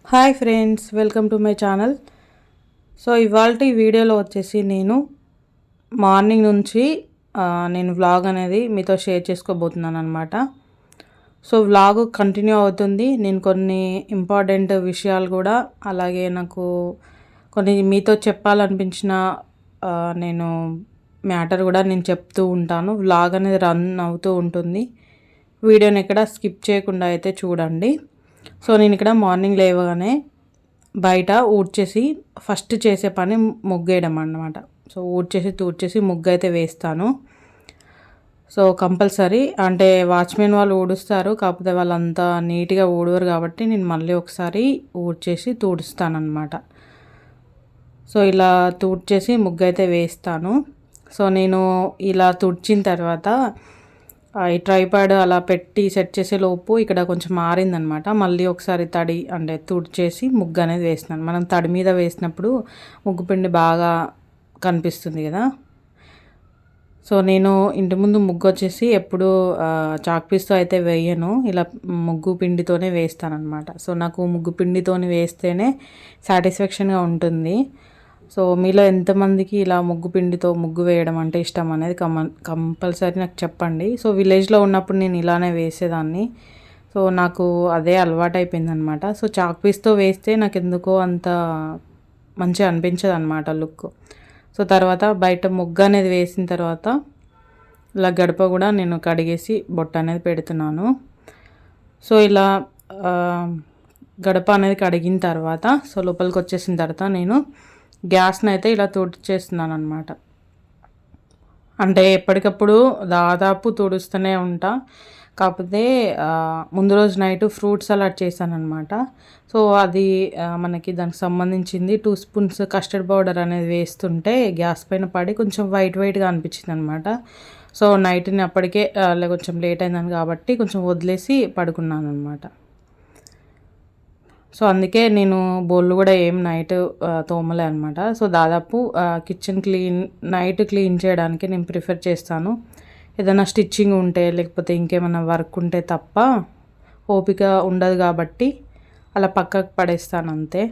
Hi friends, welcome to my channel. So ఇవాల్టి వీడియోలో వచ్చేసి నేను మార్నింగ్ నుంచి నేను వ్లాగ్ అనేది మీతో షేర్ చేసుకోబోతున్నాను అనమాట. సో వ్లాగ్ కంటిన్యూ అవుతుంది. నేను కొన్ని ఇంపార్టెంట్ విషయాలు కూడా, అలాగే నాకు కొన్ని మీతో చెప్పాలనిపించిన నేను మ్యాటర్ కూడా నేను చెప్తూ ఉంటాను. వ్లాగ్ అనేది రన్ అవుతూ ఉంటుంది. వీడియోని ఎక్కడ స్కిప్ చేయకుండా అయితే చూడండి. సో నేను ఇక్కడ మార్నింగ్ లేవగానే బయట ఊడ్చేసి ఫస్ట్ చేసే పని ముగ్గేయడం అన్నమాట. సో ఊడ్చేసి తూడ్చేసి ముగ్గు అయితే వేస్తాను. సో కంపల్సరీ అంటే వాచ్మెన్ వాళ్ళు ఊడుస్తారు, కాకపోతే వాళ్ళంతా నీట్గా ఊడవరు కాబట్టి నేను మళ్ళీ ఒకసారి ఊడ్చేసి తుడుస్తానమాట. సో ఇలా తుడిచేసి ముగ్గు అయితే వేస్తాను. సో నేను ఇలా తుడిచిన తర్వాత ఈ ట్రైపాడ్ అలా పెట్టి సెట్ చేసే లోపు ఇక్కడ కొంచెం మారిందనమాట. మళ్ళీ ఒకసారి తడి అంటే తుడిచేసి ముగ్గు అనేది వేసినాను. మనం తడి మీద వేసినప్పుడు ముగ్గు పిండి బాగా కనిపిస్తుంది కదా. సో నేను ఇంటి ముందు ముగ్గు వచ్చేసి ఎప్పుడు చాక్ పీస్తో అయితే వేయను, ఇలా ముగ్గు పిండితోనే వేస్తానన్నమాట. సో నాకు ముగ్గు పిండితోని వేస్తేనే సాటిస్ఫాక్షన్గా ఉంటుంది. సో మీలో ఎంతమందికి ఇలా ముగ్గు పిండితో ముగ్గు వేయడం అంటే ఇష్టం అనేది కంపల్సరీ నాకు చెప్పండి. సో విలేజ్లో ఉన్నప్పుడు నేను ఇలానే వేసేదాన్ని. సో నాకు అదే అలవాటు అయిపోయిందనమాట. సో చాక్ పీస్తో వేస్తే నాకు ఎందుకో అంత మంచిగా అనిపించదు అనమాట లుక్. సో తర్వాత బయట ముగ్గు అనేది వేసిన తర్వాత ఇలా గడప కూడా నేను కడిగేసి బొట్ట అనేది పెడుతున్నాను. సో ఇలా గడప అనేది కడిగిన తర్వాత సో లోపలికి వచ్చేసిన తర్వాత నేను గ్యాస్ని అయితే ఇలా తుడిచేస్తున్నాను అనమాట. అంటే ఎప్పటికప్పుడు దాదాపు తుడుస్తూనే ఉంటా. కాకపోతే ముందు రోజు నైట్ ఫ్రూట్ సలాడ్ చేశాను అనమాట. సో అది మనకి దానికి సంబంధించింది 2 స్పూన్స్ కస్టర్డ్ పౌడర్ అనేది వేస్తుంటే గ్యాస్ పైన పడి కొంచెం వైట్గా అనిపించింది అనమాట. సో నైట్ని అప్పటికే కొంచెం లేట్ అయిందని కాబట్టి కొంచెం వదిలేసి పడుకున్నాను అనమాట. సో అందుకే నేను బోళ్ళు కూడా ఏం నైట్ తోమలే అనమాట. సో దాదాపు కిచెన్ నైట్ క్లీన్ చేయడానికి నేను ప్రిఫర్ చేస్తాను. ఏదైనా స్టిచ్చింగ్ ఉంటే లేకపోతే ఇంకేమైనా వర్క్ ఉంటే తప్ప ఓపిక ఉండదు కాబట్టి అలా పక్కకు పడేస్తాను అంతే.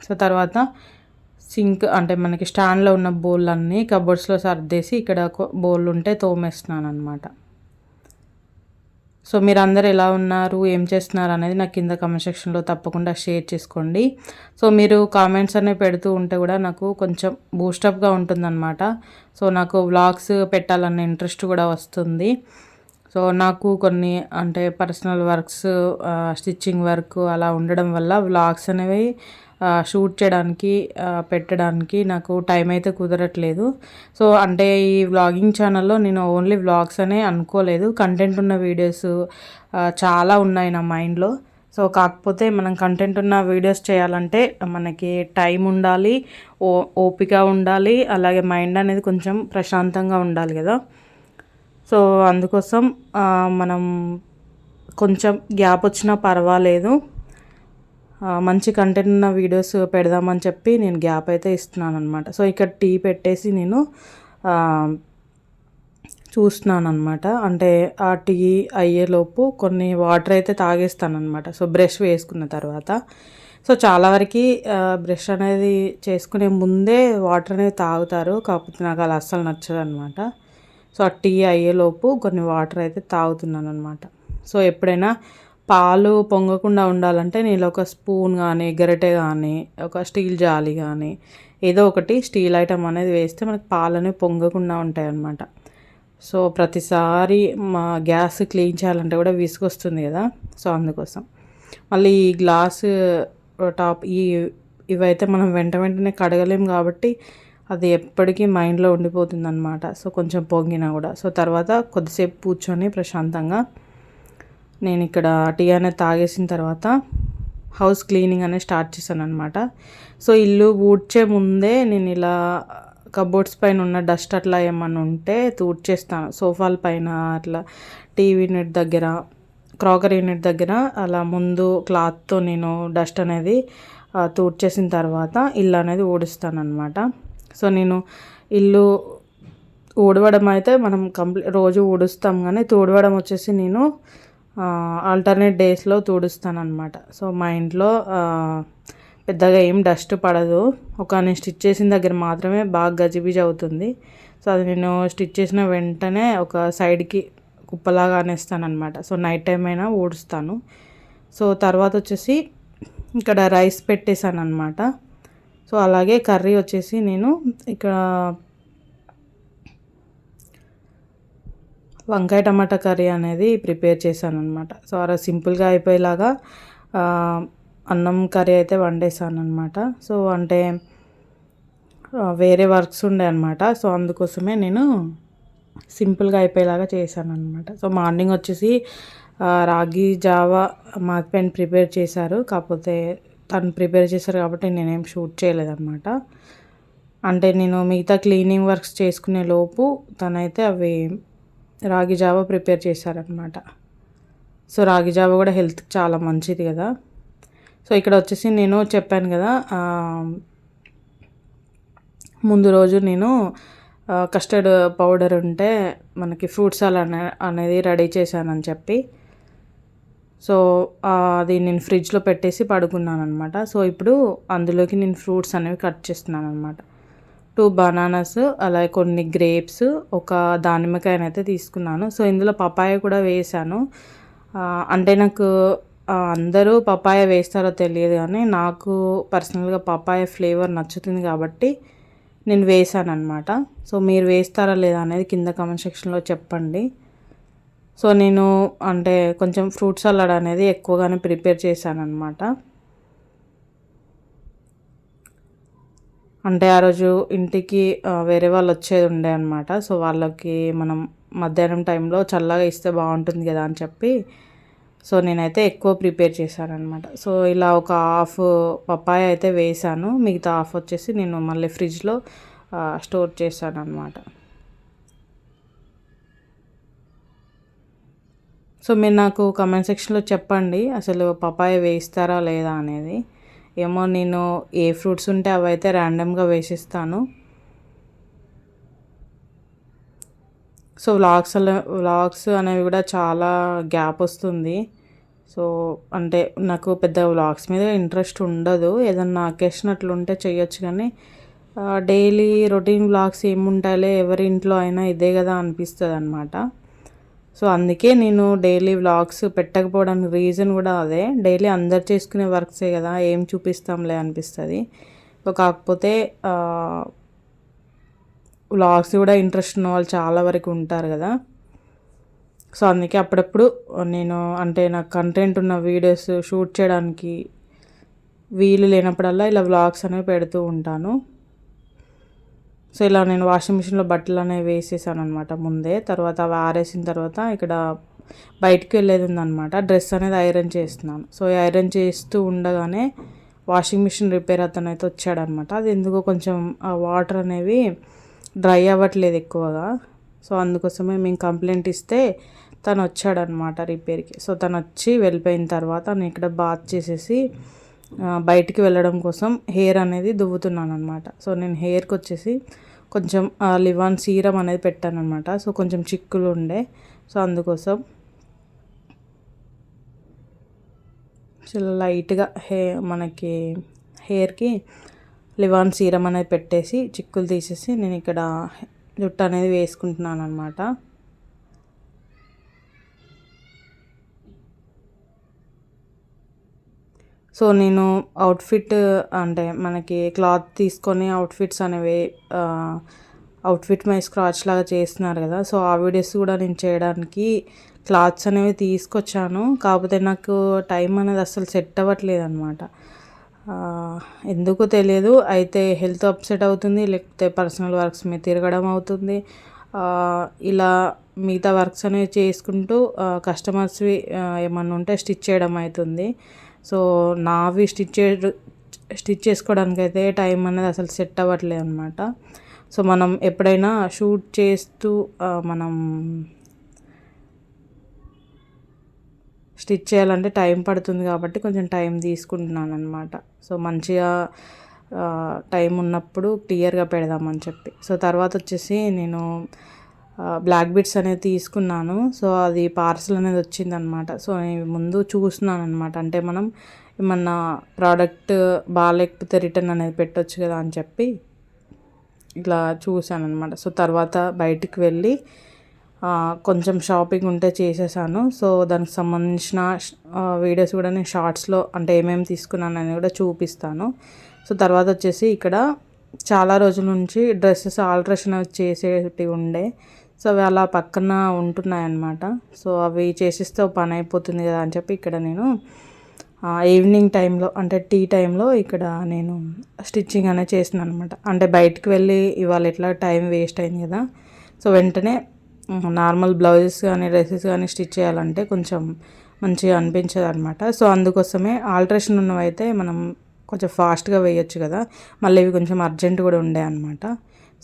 సో తర్వాత సింక్ అంటే మనకి స్టాండ్లో ఉన్న బోళ్ళన్నీ కబోర్డ్స్లో సర్దేసి ఇక్కడ బోళ్ళు ఉంటే తోమేస్తున్నాను అనమాట. సో మీరు అందరు ఎలా ఉన్నారు, ఏం చేస్తున్నారు అనేది నాకు కింద కామెంట్ సెక్షన్లో తప్పకుండా షేర్ చేసుకోండి. సో మీరు కామెంట్స్ అనేవి పెడుతూ ఉంటే కూడా నాకు కొంచెం బూస్టప్గా ఉంటుందన్నమాట. సో నాకు వ్లాగ్స్ పెట్టాలన్న ఇంట్రెస్ట్ కూడా వస్తుంది. సో నాకు కొన్ని అంటే పర్సనల్ వర్క్స్, స్టిచ్చింగ్ వర్క్ అలా ఉండడం వల్ల వ్లాగ్స్ అనేవి షూట్ చేయడానికి పెట్టడానికి నాకు టైం అయితే కుదరట్లేదు. సో అంటే ఈ వ్లాగింగ్ ఛానల్లో నేను ఓన్లీ వ్లాగ్స్ అనే అనుకోలేదు, కంటెంట్ ఉన్న వీడియోస్ చాలా ఉన్నాయి నా మైండ్లో. సో కాకపోతే మనం కంటెంట్ ఉన్న వీడియోస్ చేయాలంటే మనకి టైం ఉండాలి, ఓపిక ఉండాలి, అలాగే మైండ్ అనేది కొంచెం ప్రశాంతంగా ఉండాలి కదా. సో అందుకోసం మనం కొంచెం గ్యాప్ వచ్చినా పర్వాలేదు, మంచి కంటెంట్ ఉన్న వీడియోస్ పెడదామని చెప్పి నేను గ్యాప్ అయితే ఇస్తున్నాను అనమాట. సో ఇక్కడ టీ పెట్టేసి నేను చూస్తున్నాను అనమాట. అంటే ఆ టీ అయ్యేలోపు కొన్ని వాటర్ అయితే తాగేస్తాను అనమాట. సో బ్రష్ వేసుకున్న తర్వాత సో చాలా వరకు బ్రష్ అనేది చేసుకునే ముందే వాటర్ అనేది తాగుతారు, కాకపోతే నాకు అలా అస్సలు నచ్చదు అనమాట. సో ఆ టీ అయ్యేలోపు కొన్ని వాటర్ అయితే తాగుతున్నాను అనమాట. సో ఎప్పుడైనా పాలు పొంగకుండా ఉండాలంటే నేను ఒక స్పూన్ కానీ గరిటె కానీ ఒక స్టీల్ జాలి కానీ ఏదో ఒకటి స్టీల్ ఐటమ్ అనేది వేస్తే మనకి పాలు అనేవి పొంగకుండా ఉంటాయి అన్నమాట. సో ప్రతిసారి మా గ్యాస్ క్లీన్ చేయాలంటే కూడా విసుగొస్తుంది కదా. సో అందుకోసం మళ్ళీ ఈ గ్లాసు టాప్ ఇవైతే మనం వెంటనే కడగలేం కాబట్టి అది ఎప్పటికీ మైండ్లో ఉండిపోతుంది అనమాట. సో కొంచెం పొంగినా కూడా సో తర్వాత కొద్దిసేపు కూర్చొని ప్రశాంతంగా నేను ఇక్కడ టీ అనేది తాగేసిన తర్వాత హౌస్ క్లీనింగ్ అనేది స్టార్ట్ చేశాను అనమాట. సో ఇల్లు ఊడ్చే ముందే నేను ఇలా కబోర్డ్స్ పైన ఉన్న డస్ట్ అట్లా ఏమన్నా ఉంటే తూడ్చేస్తాను. సోఫాల పైన అట్లా టీవీ యూనిట్ దగ్గర, క్రాకరీ యూనిట్ దగ్గర అలా ముందు క్లాత్తో నేను డస్ట్ అనేది తూడ్చేసిన తర్వాత ఇల్లు అనేది ఊడుస్తాను అనమాట. సో నేను ఇల్లు ఊడవడం అయితే మనం రోజు ఊడుస్తాం, కానీ తుడవడం వచ్చేసి నేను ఆల్టర్నేట్ డేస్లో తుడుస్తాను అనమాట. సో మా ఇంట్లో పెద్దగా ఏం డస్ట్ పడదు. నేను స్టిచ్ చేసిన దగ్గర మాత్రమే బాగా గజిబిజి అవుతుంది. సో అది నేను స్టిచ్ చేసిన వెంటనే ఒక సైడ్కి కుప్పలాగా అనేస్తాను అనమాట. సో నైట్ టైం అయినా ఊడుస్తాను. సో తర్వాత వచ్చేసి ఇక్కడ రైస్ పెట్టేశాను అనమాట. సో అలాగే కర్రీ వచ్చేసి నేను ఇక్కడ వంకాయ టమాటా కర్రీ అనేది ప్రిపేర్ చేశాను అనమాట. సో అలా సింపుల్గా అయిపోయేలాగా అన్నం కర్రీ అయితే వండేసాను అనమాట. సో అంటే వేరే వర్క్స్ ఉండే అనమాట. సో అందుకోసమే నేను సింపుల్గా అయిపోయేలాగా చేశాను అనమాట. సో మార్నింగ్ వచ్చేసి రాగి జావా మా హస్బెండ్ ప్రిపేర్ చేశారు. కాకపోతే తను ప్రిపేర్ చేశారు కాబట్టి నేనేం షూట్ చేయలేదన్నమాట. అంటే నేను మిగతా క్లీనింగ్ వర్క్స్ చేసుకునే లోపు తనైతే అవి రాగి జావా ప్రిపేర్ చేశారనమాట. సో రాగి జావా కూడా హెల్త్కి చాలా మంచిది కదా. సో ఇక్కడ వచ్చేసి నేను చెప్పాను కదా, ముందు రోజు నేను కస్టర్డ్ పౌడర్ ఉంటే మనకి ఫ్రూట్ సలాడ్ అనేది రెడీ చేశానని చెప్పి, సో అది నేను ఫ్రిడ్జ్లో పెట్టేసి పడుకున్నాను అనమాట. సో ఇప్పుడు అందులోకి నేను ఫ్రూట్స్ అనేవి కట్ చేస్తున్నాను అనమాట. 2 బనానాస్, అలాగే కొన్ని గ్రేప్స్, ఒక దానిమ్మకాయనైతే తీసుకున్నాను. సో ఇందులో పపాయ కూడా వేసాను. అంటే నాకు అందరూ పపాయ వేస్తారో తెలియదు కానీ నాకు పర్సనల్గా పపాయ ఫ్లేవర్ నచ్చుతుంది కాబట్టి నేను వేసాను అనమాట. సో మీరు వేస్తారా లేదా అనేది కింద కామెంట్ సెక్షన్లో చెప్పండి. సో నేను అంటే కొంచెం ఫ్రూట్ సలాడ్ అనేది ఎక్కువగానే ప్రిపేర్ చేశాను అనమాట. అంటే ఆ రోజు ఇంటికి వేరే వాళ్ళు వచ్చేది ఉండే అనమాట. సో వాళ్ళకి మనం మధ్యాహ్నం టైంలో చల్లగా ఇస్తే బాగుంటుంది కదా అని చెప్పి, సో నేనైతే ఎక్కువ ప్రిపేర్ చేశానమాట. సో ఇలా ఒక హాఫ్ పపాయ అయితే వేసాను, మిగతా హాఫ్ వచ్చేసి నేను మళ్ళీ ఫ్రిడ్జ్లో స్టోర్ చేశాను అనమాట. సో మీరు నాకు కామెంట్ సెక్షన్లో చెప్పండి అసలు పపాయ వేస్తారా లేదా అనేది. ఏమో నేను ఏ ఫ్రూట్స్ ఉంటే అవైతే ర్యాండమ్గా వేసిస్తాను. సో వ్లాగ్స్ అనేవి కూడా చాలా గ్యాప్ వస్తుంది. సో అంటే నాకు పెద్ద వ్లాగ్స్ మీద ఇంట్రెస్ట్ ఉండదు. ఏదన్నా అకేషన్ అట్లుంటే చేయొచ్చు కానీ డైలీ రొటీన్ వ్లాగ్స్ ఏముంటాయిలే, ఎవరి ఇంట్లో అయినా ఇదే కదా అనిపిస్తుంది అనమాట. సో అందుకే నేను డైలీ వ్లాగ్స్ పెట్టకపోవడానికి రీజన్ కూడా అదే. డైలీ అందరు చేసుకునే వర్క్సే కదా, ఏం చూపిస్తాంలే అనిపిస్తుంది. సో కాకపోతే వ్లాగ్స్ కూడా ఇంట్రెస్ట్ ఉన్న వాళ్ళు చాలా వరకు ఉంటారు కదా. సో అందుకే అప్పుడప్పుడు నేను అంటే నాకు కంటెంట్ ఉన్న వీడియోస్ షూట్ చేయడానికి వీలు లేనప్పుడల్లా ఇలా వ్లాగ్స్ అనేవి పెడుతూ ఉంటాను. సో ఇలా నేను వాషింగ్ మిషన్లో బట్టలు అనేవి వేసేసాను అనమాట ముందే. తర్వాత అవి ఆరేసిన తర్వాత ఇక్కడ బయటికి వెళ్ళేది ఉందన్నమాట, డ్రెస్ అనేది ఐరన్ చేస్తున్నాను. సో ఐరన్ చేస్తూ ఉండగానే వాషింగ్ మిషన్ రిపేర్ అతను అయితే వచ్చాడనమాట. అది ఎందుకో కొంచెం వాటర్ అనేవి డ్రై అవ్వట్లేదు ఎక్కువగా. సో అందుకోసమే మేము కంప్లైంట్ ఇస్తే తను వచ్చాడనమాట రిపేర్కి. సో తను వచ్చి వెళ్ళిపోయిన తర్వాత నేను ఇక్కడ బాత్ చేసేసి బయటికి వెళ్ళడం కోసం హెయిర్ అనేది దువ్వుతున్నాను అనమాట. సో నేను హెయిర్కి వచ్చేసి కొంచెం లివాన్ సీరం అనేది పెట్టాను అనమాట. సో కొంచెం చిక్కులు ఉండే, సో అందుకోసం చాలా లైట్గా మనకి హెయిర్కి లివాన్ సీరం అనేది పెట్టేసి చిక్కులు తీసేసి నేను ఇక్కడ జుట్టు అనేది వేసుకుంటున్నాను అనమాట. సో నేను అవుట్ఫిట్ అంటే మనకి క్లాత్ తీసుకొని అవుట్ఫిట్స్ అనేవి అవుట్ఫిట్ మై స్క్రాచ్ లాగా చేస్తున్నారు కదా. సో ఆ వీడియోస్ కూడా నేను చేయడానికి క్లాత్స్ అనేవి తీసుకొచ్చాను. కాకపోతే నాకు టైం అనేది అసలు సెట్ అవ్వట్లేదు అనమాట. ఎందుకో తెలియదు, అయితే హెల్త్ అప్సెట్ అవుతుంది, లేకపోతే పర్సనల్ వర్క్స్ మీద తిరగడం అవుతుంది. ఇలా మిగతా వర్క్స్ అనేవి చేసుకుంటూ కస్టమర్స్వి ఏమన్నా ఉంటే స్టిచ్ చేయడం అవుతుంది. సో నావి స్టిచ్ చేసుకోవడానికైతే టైం అనేది అసలు సెట్ అవ్వట్లేదు అనమాట. సో మనం ఎప్పుడైనా షూట్ చేస్తూ మనం స్టిచ్ చేయాలంటే టైం పడుతుంది కాబట్టి కొంచెం టైం తీసుకుంటున్నాను అనమాట. సో మంచిగా టైం ఉన్నప్పుడు క్లియర్గా పెడదామని చెప్పి. సో తర్వాత వచ్చేసి నేను బ్లాక్ బిట్స్ అనేది తీసుకున్నాను. సో అది పార్సల్ అనేది వచ్చిందనమాట. సో నేను ముందు చూస్తున్నాను అనమాట. అంటే మనం ఏమన్నా ప్రోడక్ట్ బాగాలేకపోతే రిటర్న్ అనేది పెట్టొచ్చు కదా అని చెప్పి ఇట్లా చూశాను అనమాట. సో తర్వాత బయటికి వెళ్ళి కొంచెం షాపింగ్ ఉంటే చేసేసాను. సో దానికి సంబంధించిన వీడియోస్ కూడా నేను షార్ట్స్లో అంటే ఏమేమి తీసుకున్నానని కూడా చూపిస్తాను. సో తర్వాత వచ్చేసి ఇక్కడ చాలా రోజుల నుంచి డ్రెస్సెస్ ఆల్ట్రేషన్ చేసేటివి ఉండే. సో అవి అలా పక్కన ఉంటున్నాయన్నమాట. సో అవి చేసిస్తే పని అయిపోతుంది కదా అని చెప్పి ఇక్కడ నేను ఈవినింగ్ టైంలో అంటే టీ టైంలో ఇక్కడ నేను స్టిచ్చింగ్ అనేది చేస్తున్నాను అనమాట. అంటే బయటికి వెళ్ళి ఇవాళ ఎట్లా టైం వేస్ట్ అయింది కదా. సో వెంటనే నార్మల్ బ్లౌజెస్ కానీ డ్రెస్సెస్ కానీ స్టిచ్ చేయాలంటే కొంచెం మంచిగా అనిపించదు అనమాట. సో అందుకోసమే ఆల్ట్రేషన్ ఉన్నవైతే మనం కొంచెం ఫాస్ట్గా వేయొచ్చు కదా. మళ్ళీ ఇవి కొంచెం అర్జెంట్ కూడా ఉండే అనమాట.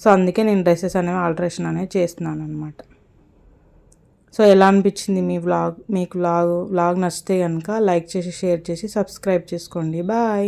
సో అందుకే నేను డ్రెస్సెస్ అనేవి ఆల్ట్రేషన్ అనేది చేస్తున్నాను అనమాట. సో ఎలా అనిపించింది మీకు వ్లాగ్ నచ్చితే కనుక లైక్ చేసి షేర్ చేసి సబ్స్క్రైబ్ చేసుకోండి. బాయ్.